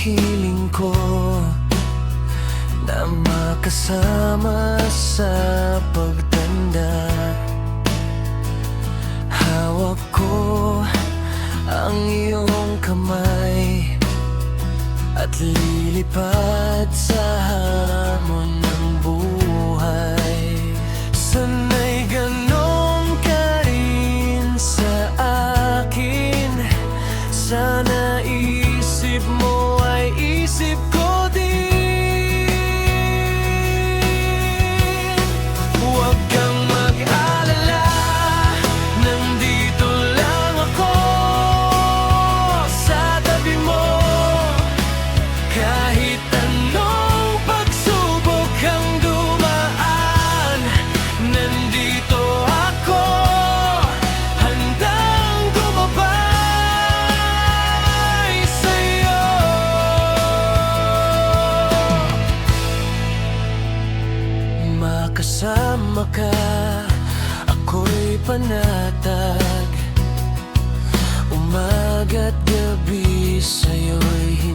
hiling ko na makasama sa pagtanda. Hawak ko ang iyong kamay at lilipad sa hamon ng buhay. Sana'y ganon ka rin sa akin. Sana isip mo ay isip ko din. Huwag kang mag-alala, nandito lang ako sa tabi mo. Kahit anong pagsubok kang dumaan, nandito ako, handang gumabay sa'yo. Makasama ka, ako'y panatag. Umaga't gabi sa'yo'y